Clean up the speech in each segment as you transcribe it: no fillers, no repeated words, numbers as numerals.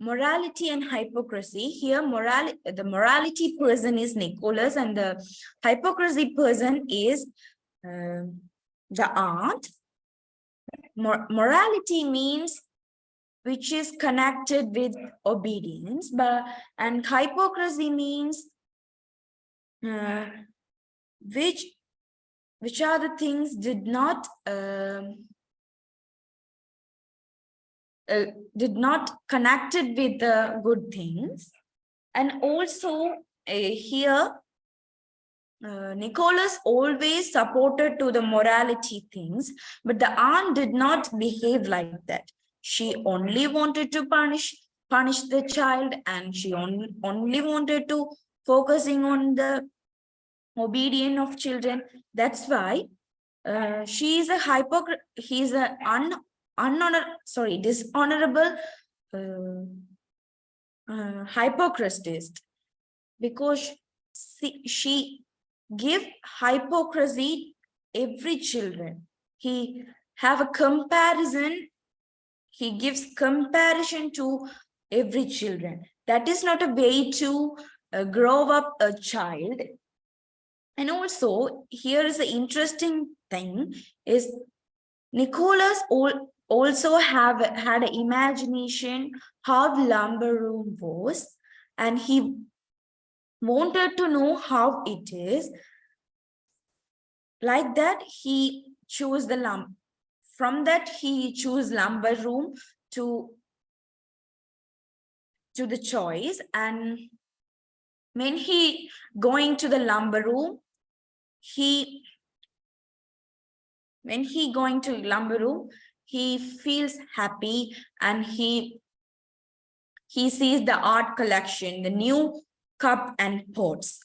morality and hypocrisy. Here, the morality person is Nicholas, and the hypocrisy person is the aunt. Morality means which is connected with obedience, and hypocrisy means which are the things did not connected with the good things. And also here Nicholas always supported to the morality things, but the aunt did not behave like that. She only wanted to punish the child, and she only wanted to focusing on the obedience of children. That's why she is a he's a dishonorable hypocrisist, because she give hypocrisy every children. He have a comparison. He gives comparison to every children. That is not a way to grow up a child. And also here is the interesting thing is Nicholas also had an imagination how lumber room was, and he wanted to know how it is. Like that, he chose the from that he chose lumber room to the choice. And when he going to the lumber room, when he going to lumber room, he feels happy, and he sees the art collection, the new cup and pots.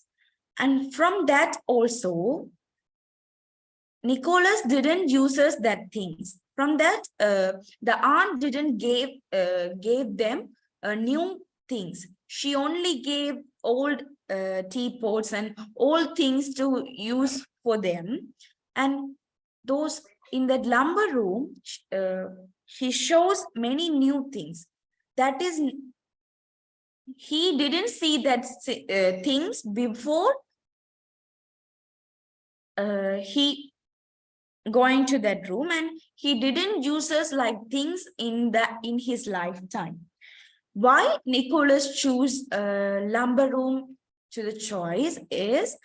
And from that also, Nicholas didn't use that things. From that, the aunt didn't gave them new things. She only gave old teapots and old things to use for them. And those in that lumber room, he shows many new things. That is, he didn't see that things before he going to that room, and he didn't use us like things in his lifetime. Why Nicholas choose lumber room to the choice is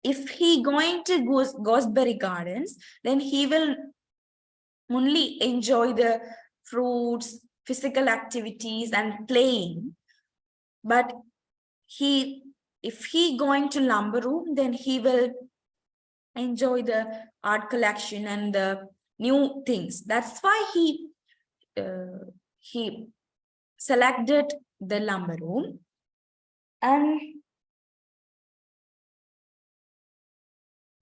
if he going to Gooseberry Gardens, then he will only enjoy the fruits, physical activities, and playing. But if he going to lumber room, then he will enjoy the art collection and the new things. That's why he selected the lumber room. And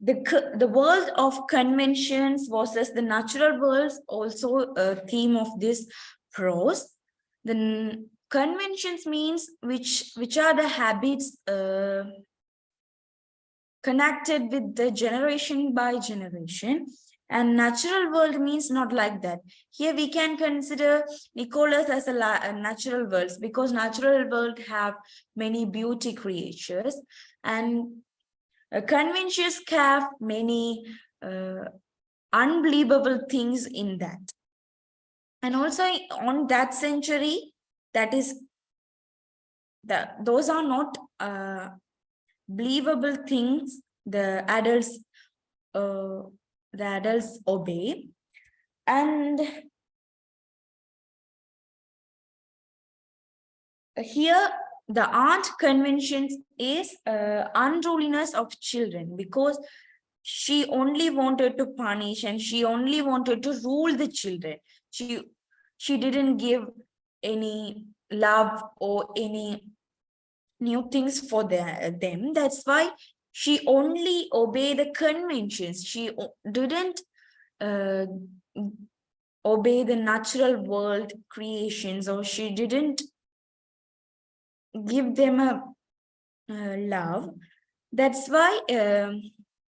the world of conventions versus the natural worlds, also a theme of this prose. The conventions means which are the habits connected with the generation by generation, and natural world means not like that. Here we can consider Nicholas as a natural world, because natural world have many beauty creatures, and conventions have many unbelievable things in that. And also on that century, that is those are not believable things the adults obey. And here the aunt convention is unruliness of children, because she only wanted to punish, and she only wanted to rule the children. She didn't give any love or any new things for them. That's why she only obeyed the conventions. She didn't obey the natural world creations, or she didn't give them a love. That's why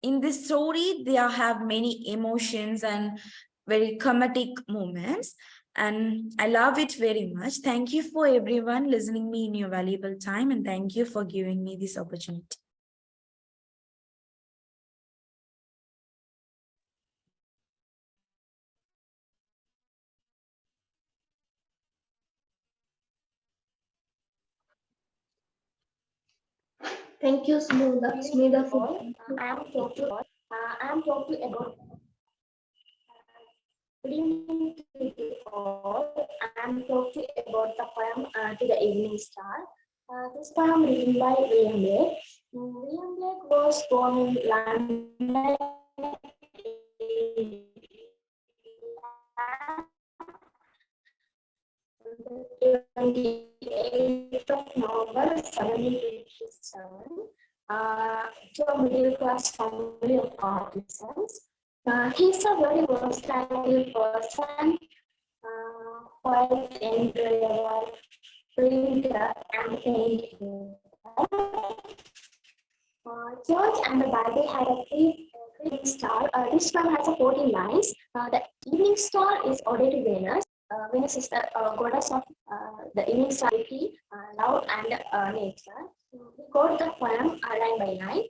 in this story there have many emotions, and very comedic moments, and I love it very much. Thank you for everyone listening me in your valuable time, and thank you for giving me this opportunity. Thank you, Smida, for I am talking about good evening to you all. I am talking about the poem To the Evening Star. This poem written by William Blake. William Blake was born in London on the 28th of November 1787 to a middle class family of artisans. He's a very versatile person, poet, engraver, printer, and painter. George and the Bible had a great star. This one has a 14 lines. The evening star is ordered to Venus. Venus is the goddess of the evening star, love, and nature. We got the poem line by line.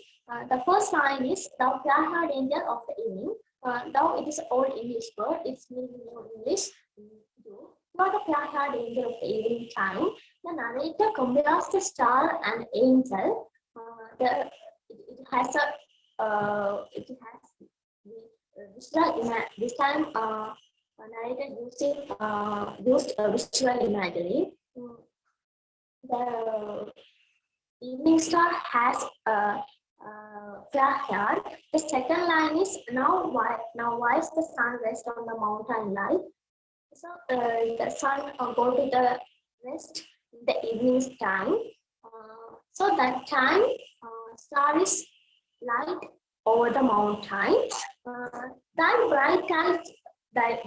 The first line is "Thou fair-haired angel of the evening." Thou, it is old English word. It's meaning new English. You are the fair-haired angel of the evening time. The narrator compares the star and angel. It has this time narrated used visual imagery. The evening star has fair hair. The second line is why is the sun rest on the mountain light? So the sun go to the west in the evening time. So that time star is light over the mountain. Thy bright eyes, thy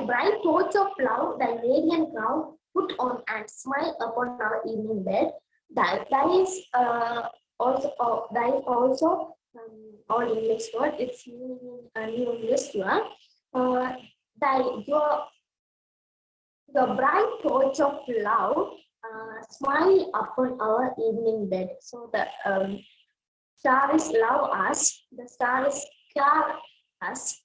bright torch of love, thy radiant crown, put on and smile upon our evening bed. That is also all English word. It's meaning a new English word. The bright torch of love smile upon our evening bed. So the stars love us, the stars care us.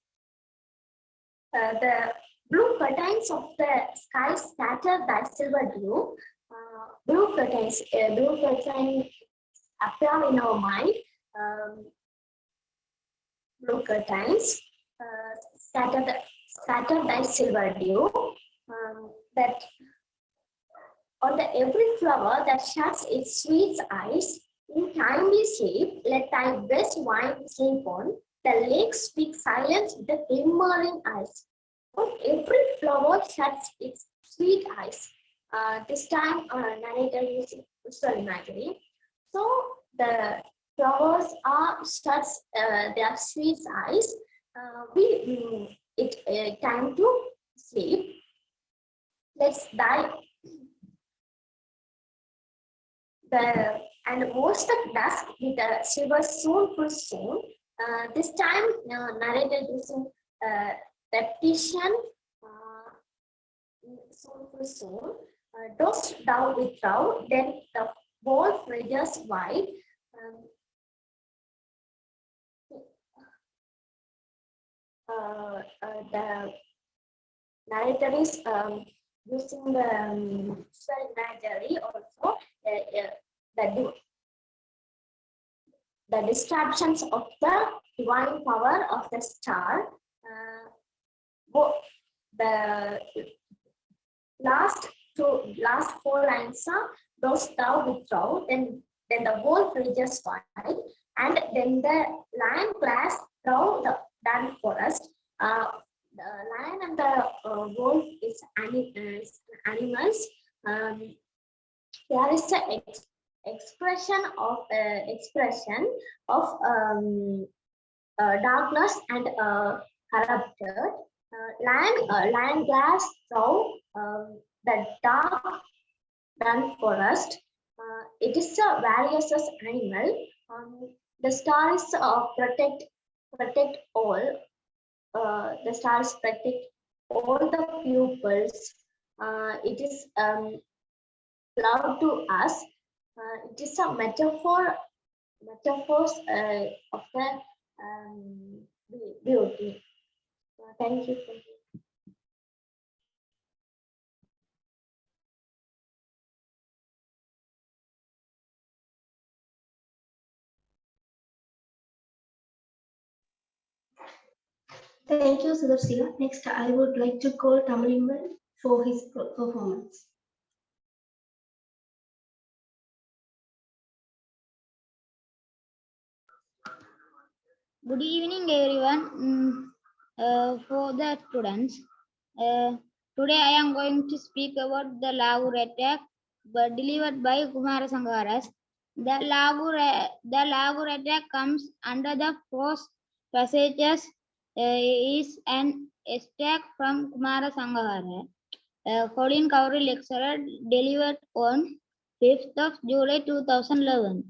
The blue curtains of the sky scatter that silver dew. Blue curtains appear in our mind. Blue curtains scatter that silver dew. That on the every flower that shuts its sweet eyes, in timely sleep, let thy best wine sleep on. The lake speaks silence with the glimmering eyes. On every flower shuts its sweet eyes. This time, narrator using visual imagery. So the flowers shuts their sweet eyes. It time to sleep. Let's die. And most of dusk with the silver soon full soon. This time narrated using repetition. Soon full soon. Dost thou withdraw, then the wolf rages wide. The narrator is using the visual imagery also. The distractions of the divine power of the star. The last four lines are dost thou withdraw, then the wolf rages wide, and then the lion class through the dark forest. The lion and the wolf is animals. There is an expression of darkness and character. Lion glass through the dark forest. It is a various animal. The stars protect all. the stars protect all the pupils. It is love to us. It is a metaphors of the beauty. Thank you. Thank you, Sudarshina. Next, I would like to call Tamiliman for his performance. Good evening, everyone. For the students, today I am going to speak about the Lahore attack, but delivered by Kumar Sangakkara. The Lahore attack comes under the first passages is an attack from Kumar Sangakkara. Colin Cowrie lecturer delivered on 5th of July 2011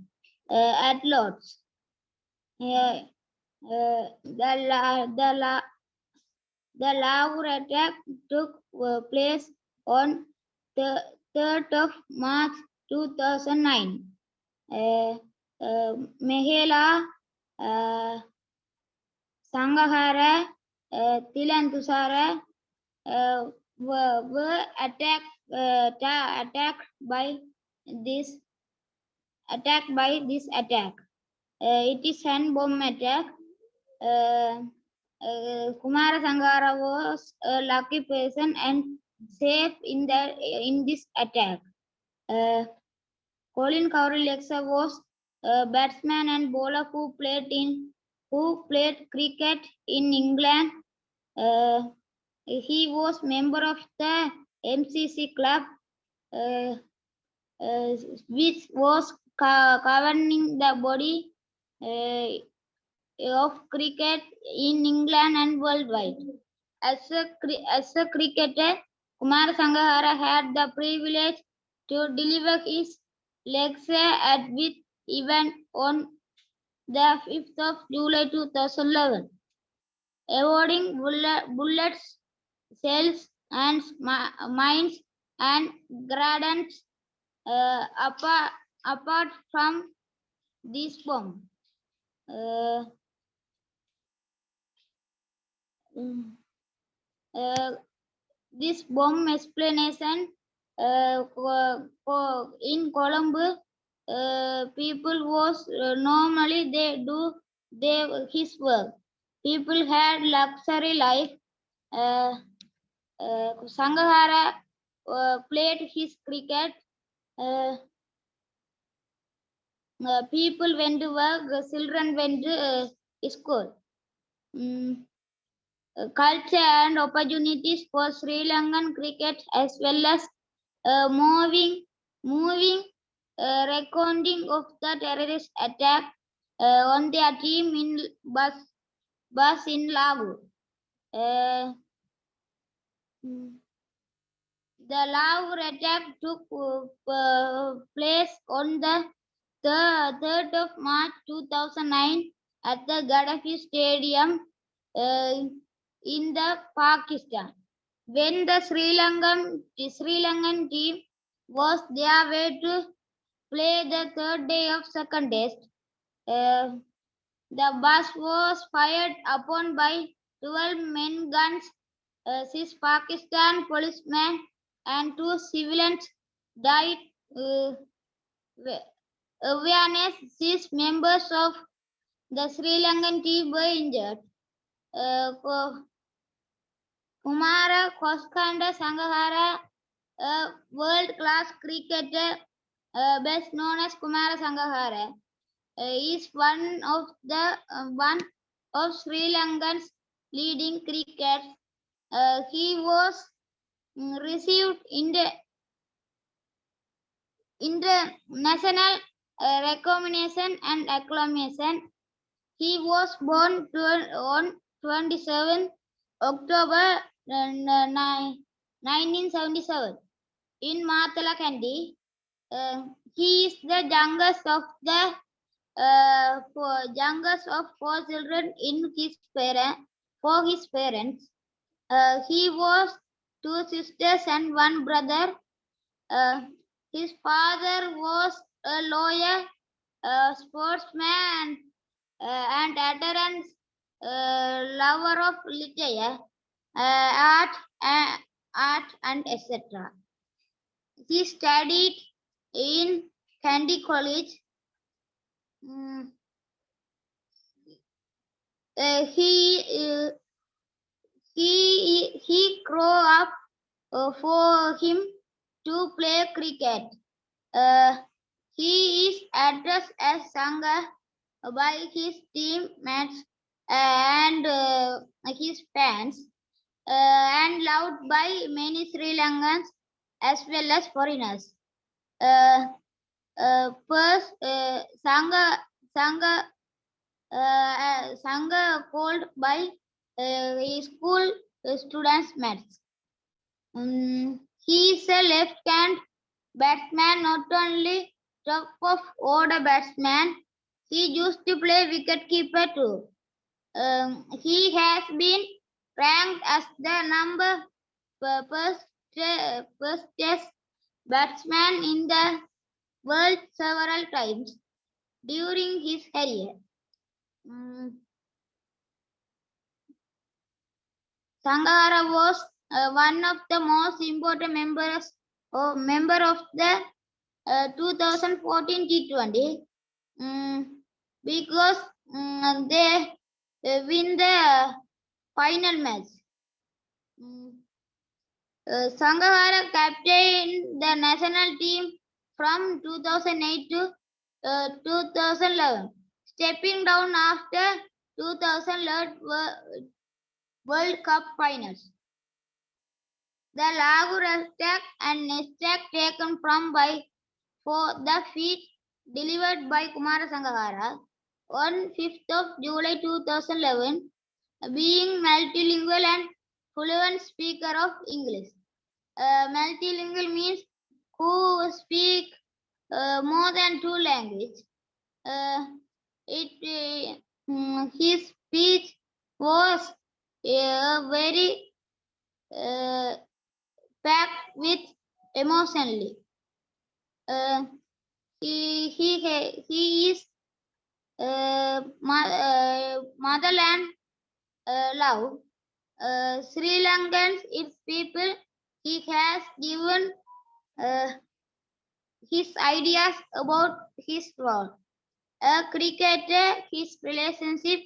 at Lord's. The Lahore attack took place on the 3rd of March 2009. Mahela, Sangakkara, Tilantusara were attacked by this attack. It is hand bomb attack. Kumar Sangakkara was a lucky person and safe in this attack. Colin Cowrie was a batsman and bowler who played cricket in England. He was member of the MCC club, which was governing the body of cricket in England and worldwide. As a cricketer, Kumar Sangakkara had the privilege to deliver his lecture at with event on the 5th of July 2011, avoiding bullets, shells, and mines and grenades. Apart from this bomb. This bomb explanation in Colombo, people was normally they do his work. People had luxury life. Sangakkara played his cricket. People went to work. Children went to school. Culture and opportunities for Sri Lankan cricket as well as moving recording of the terrorist attack on their team in bus in Lahore. The Lahore attack took place on the 3rd of March 2009 at the Gaddafi Stadium in the Pakistan. When the Sri Lankan team was their way to play the 3rd day of second test, the bus was fired upon by 12 main guns. 6 Pakistan policemen and 2 civilians died. Awareness, 6 members of the Sri Lankan team were injured. Kumar Sangakkara, a world-class cricketer, best known as Kumar Sangakkara, is one of Sri Lankan's leading cricketers. He was received international recognition and acclamation. He was born on 27 October 1977 in Matalakandi. He is the youngest of 4 children in his for his parents. He was two sisters and one brother. His father was a lawyer, a sportsman, and adherent lover of literature, art, and etc. He studied in Candy College. Mm, he grew up for him to play cricket. He is addressed as Sangha by his teammates and his fans, and loved by many Sri Lankans as well as foreigners. First, Sangha called by his school students mates. He is a left-hand batsman, not only top of order batsman. He used to play wicketkeeper too. He has been ranked as the number first test batsman in the world several times during his career. Sangakkara was one of the most important member of the 2014 T20 because they win the final match. Sangakkara captained the national team from 2008 to 2011, stepping down after 2011 World Cup finals. The Lahore attack and attack taken from by for the feat delivered by Kumar Sangakkara on 5th of July 2011, being multilingual and fluent speaker of English. Multilingual means who speak more than two languages. His speech was very packed with emotionally. He is motherland love. Sri Lankans, its people, he has given his ideas about his role. A cricketer, his relationship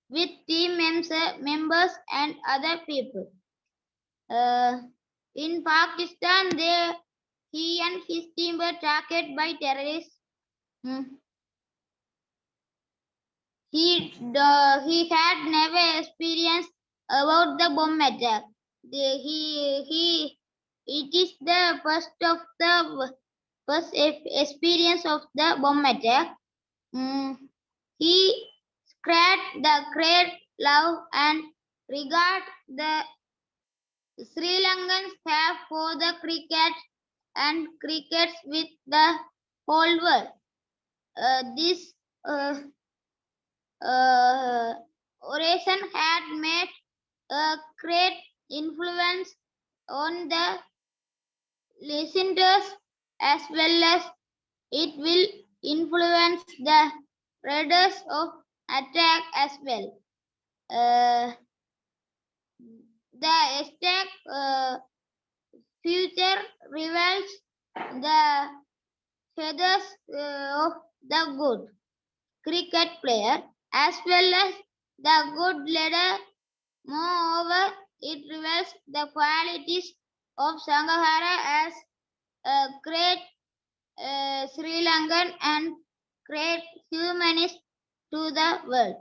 with team members and other people. In Pakistan, he and his team were targeted by terrorists. He had never experienced about the bomb attack. It is the first experience of the bomb attack. He spread the great love and regard the Sri Lankans have for the cricket and crickets with the whole world. This oration had made a great influence on the listeners as well as it will influence the readers of attack as well. The attack future reveals the feathers of the good cricket player as well as the good leader. Moreover, it reveals the qualities of Sangakkara as a great Sri Lankan and great humanist to the world.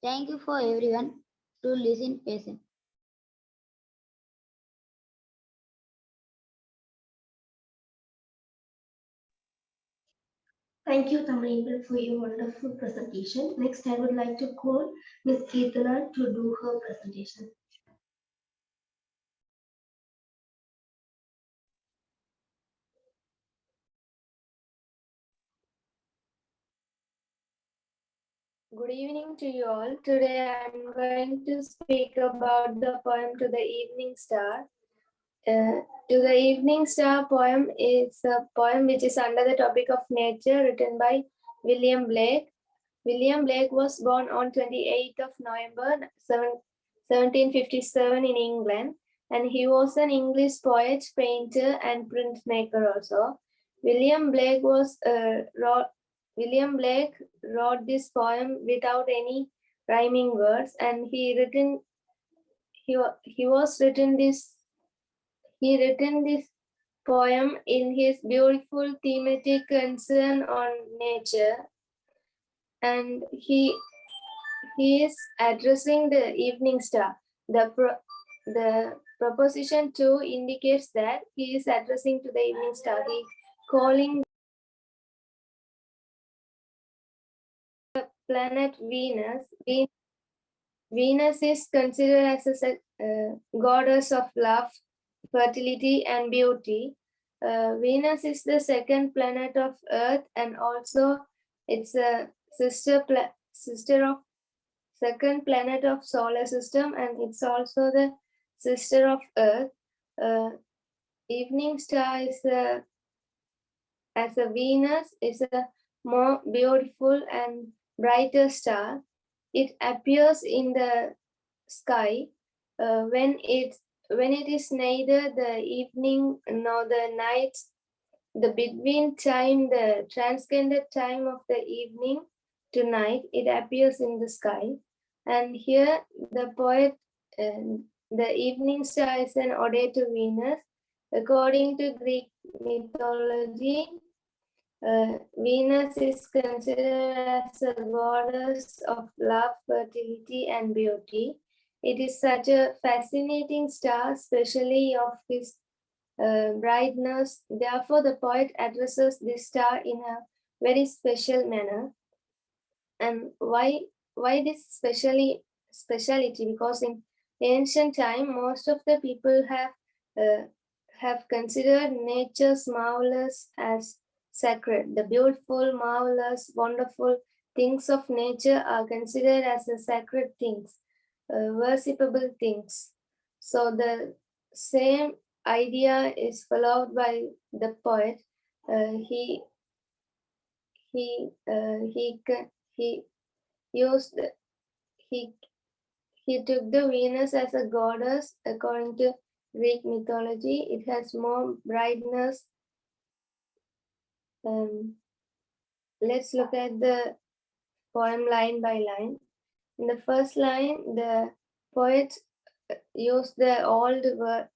Thank you for everyone to listen patiently. Thank you, Tamil, for your wonderful presentation. Next, I would like to call Ms. Keetana to do her presentation. Good evening to you all. Today I'm going to speak about the poem To the Evening Star. To the Evening Star poem is a poem which is under the topic of nature, written by William Blake. William Blake was born on 28th of November 1757 in England, and he was an English poet, painter, and printmaker also. William Blake William Blake wrote this poem without any rhyming words, and he was written this he written this poem in his beautiful thematic concern on nature, and he is addressing the evening star. The proposition 2 indicates that he is addressing to the evening star. He calling the planet Venus. Venus is considered as a goddess of love, fertility, and beauty. Venus is the second planet of Earth, and also it's a sister of second planet of solar system, and it's also the sister of Earth. Evening star is as a Venus is a more beautiful and brighter star. It appears in the sky when it is neither the evening nor the night, the between time, the transcended time of the evening to night, it appears in the sky. And here the poet, the evening star is an ode to Venus. According to Greek mythology, Venus is considered as a goddess of love, fertility, and beauty. It is such a fascinating star, especially of his brightness. Therefore, the poet addresses this star in a very special manner. And why this speciality? Because in ancient time, most of the people have considered nature's marvelous as sacred. The beautiful, marvelous, wonderful things of nature are considered as the sacred things, worshipable things. So the same idea is followed by the poet. He he he he used he he took the Venus as a goddess according to Greek mythology. It has more brightness. Let's look at the poem line by line. In the first line, the poet used the old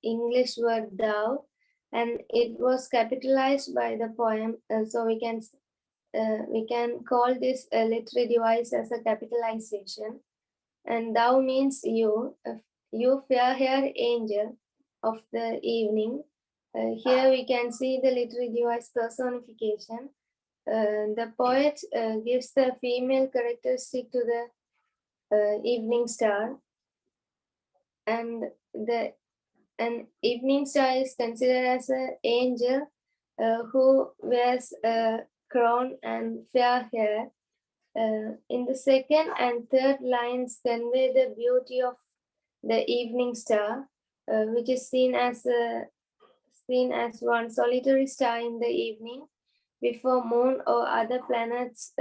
English word thou, and it was capitalized by the poem. So we can call this a literary device as a capitalization. And thou means you, you fair-haired angel of the evening. Here we can see the literary device personification. The poet gives the female characteristic to the evening star, and an evening star is considered as an angel who wears a crown and fair hair. In the second and third lines convey the beauty of the evening star, which is seen as one solitary star in the evening before moon or other planets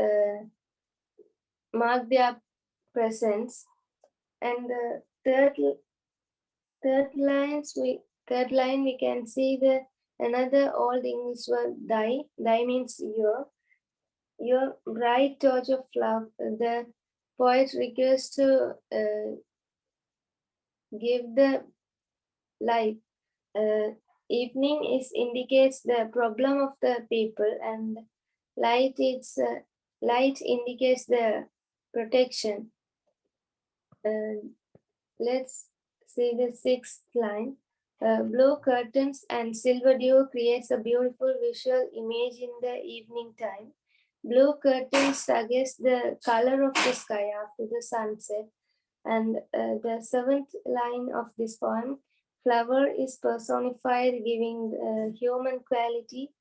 mark their presence. And the third line we can see the another old English word thy. Thy means your bright torch of love. The poet requests to give the light. Evening indicates the problem of the people, and light indicates the protection. Let's see the sixth line. Blue curtains and silver dew creates a beautiful visual image in the evening time. Blue curtains suggest the color of the sky after the sunset. And the seventh line of this poem, flower is personified, giving human quality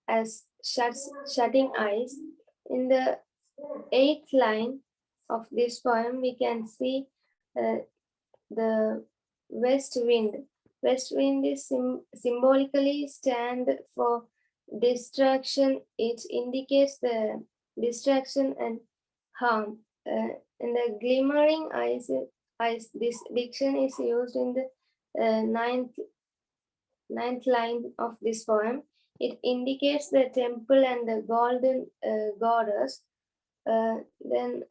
as shutting eyes. In the eighth line, of this poem, we can see the west wind. West wind is symbolically stand for distraction. It indicates the distraction and harm. In the glimmering eyes, this diction is used in the ninth line of this poem. It indicates the temple and the golden goddess. Then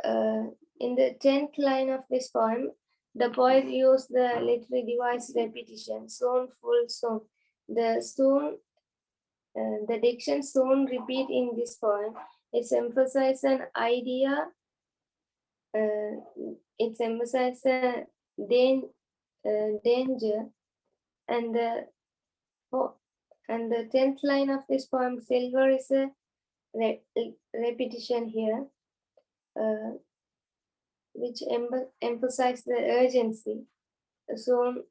in the 10th line of this poem, the poet used the literary device repetition, soon, full, soon. The diction soon repeat in this poem. It's emphasized an idea. It's emphasized a danger, and the 10th line of this poem, silver, is a repetition here, which emphasizes the urgency. Soon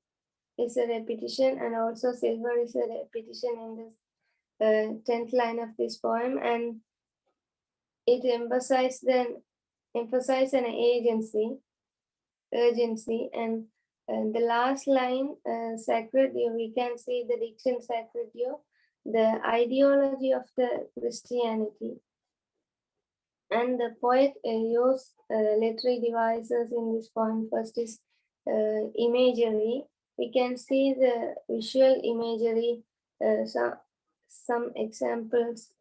is a repetition, and also silver is a repetition in this 10th line of this poem, and it emphasizes an urgency, and the last line, sacred dew, we can see the diction sacred dew, the ideology of the Christianity. And the poet used literary devices in this poem. First is imagery. We can see the visual imagery, some examples,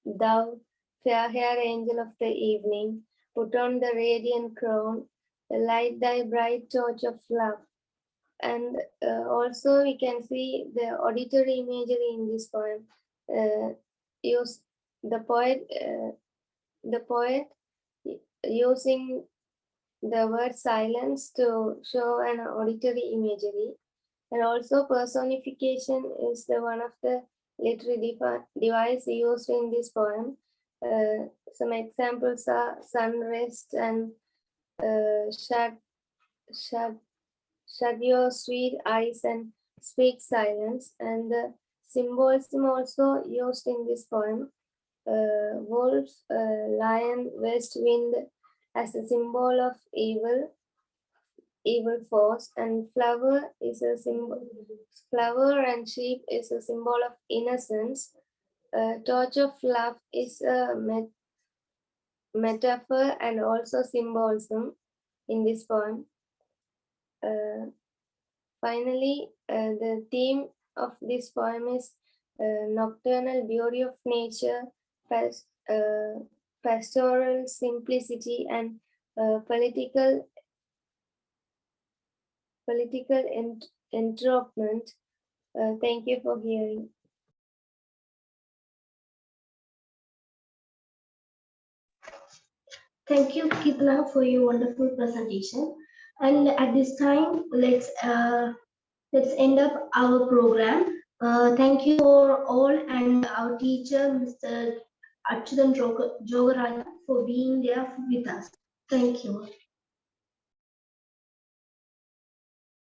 thou, fair-haired angel of the evening, put on the radiant crown, light thy bright torch of love. And also we can see the auditory imagery in this poem. Use the poet using the word silence to show an auditory imagery. And also personification is the one of the literary device used in this poem. Some examples are sunrest and shut your sweet eyes and speak silence. And the symbolism also used in this poem. Wolf, lion, west wind as a symbol of evil force, and flower is a symbol. Flower and sheep is a symbol of innocence. Torch of love is a metaphor and also symbolism in this poem. Finally, the theme of this poem is nocturnal beauty of nature, pastoral simplicity, and political entrapment. Thank you for hearing. Thank you, Kitna, for your wonderful presentation. And at this time, let's end up our program. Thank you for all and our teacher, Mr. Achyutan Jogaraja, for being there with us. Thank you.